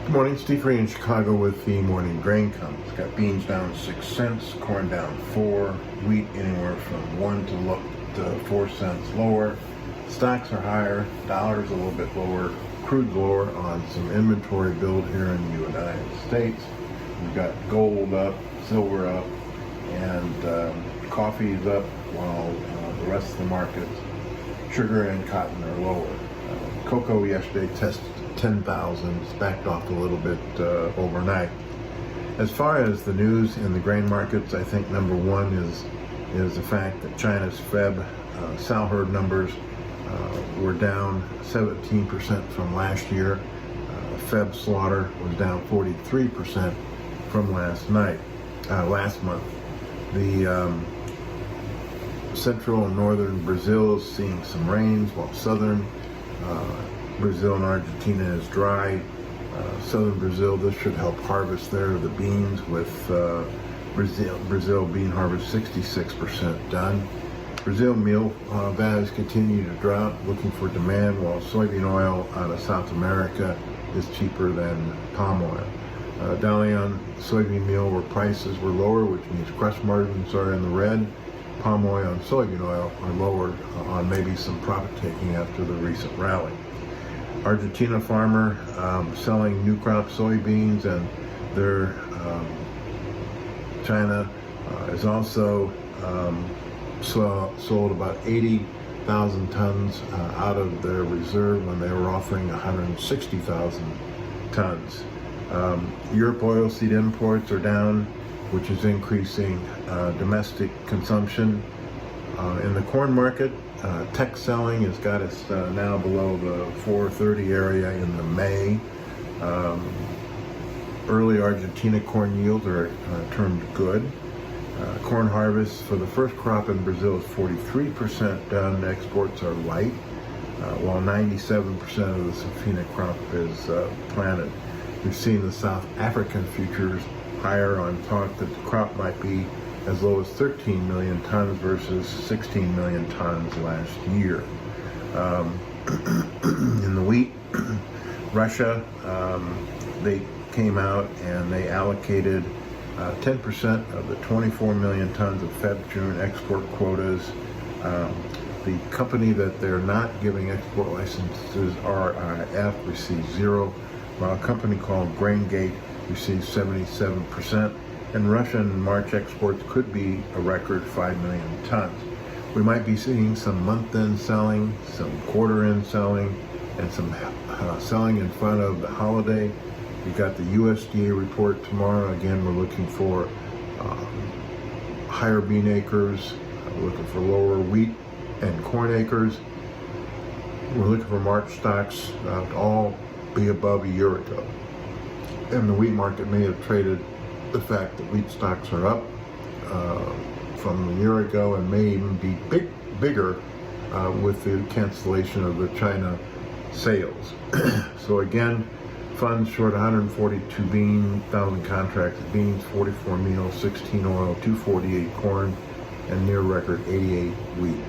Good morning, Steve Ray in Chicago with the morning grain comes. Got beans down 6 cents, corn down 4, wheat anywhere from 1 to 4 cents lower. Stocks are higher, dollars a little bit lower, crude's lower on some inventory build here in the United States. We've got gold up, silver up, and coffee's up, while the rest of the markets, sugar and cotton, are lower. Cocoa yesterday tested 10,000. It's backed off a little bit overnight. As far as the news in the grain markets, I think number one is the fact that China's Feb sow herd numbers were down 17% from last year. Feb slaughter was down 43% from last month. The central and northern Brazil is seeing some rains, while southern Brazil and Argentina is dry. Southern Brazil, this should help harvest there the beans, with Brazil bean harvest 66% done. Brazil meal values continue to drop, looking for demand, while soybean oil out of South America is cheaper than palm oil. Dalian soybean meal, where prices were lower, which means crush margins are in the red. Palm oil and soybean oil are lower on maybe some profit taking after the recent rally. Argentina farmer selling new crop soybeans, and their China is also sold about 80,000 tons out of their reserve when they were offering 160,000 tons. Europe oilseed imports are down, which is increasing domestic consumption. In the corn market, tech selling has got us now below the 430 area in the May. Early Argentina corn yields are termed good. Corn harvest for the first crop in Brazil is 43% done. Exports are light, while 97% of the safrinha crop is planted. We've seen the South African futures higher on talk that the crop might be as low as 13 million tons versus 16 million tons last year. In the wheat, Russia, they came out and they allocated 10% of the 24 million tons of Feb-June export quotas. The company that they're not giving export licenses, RIF, receives 0, while a company called GrainGate receives 77%. And Russian March exports could be a record 5 million tons. We might be seeing some month-end selling, some quarter-end selling, and some selling in front of the holiday. We've got the USDA report tomorrow. Again, we're looking for higher bean acres, we're looking for lower wheat and corn acres. We're looking for March stocks to all be above a year ago. And the wheat market may have traded the fact that wheat stocks are up from a year ago, and may even be bigger with the cancellation of the China sales. So again, funds short 142 thousand contracts of beans, 44 meal, 16 oil, 248 corn, and near record 88 wheat.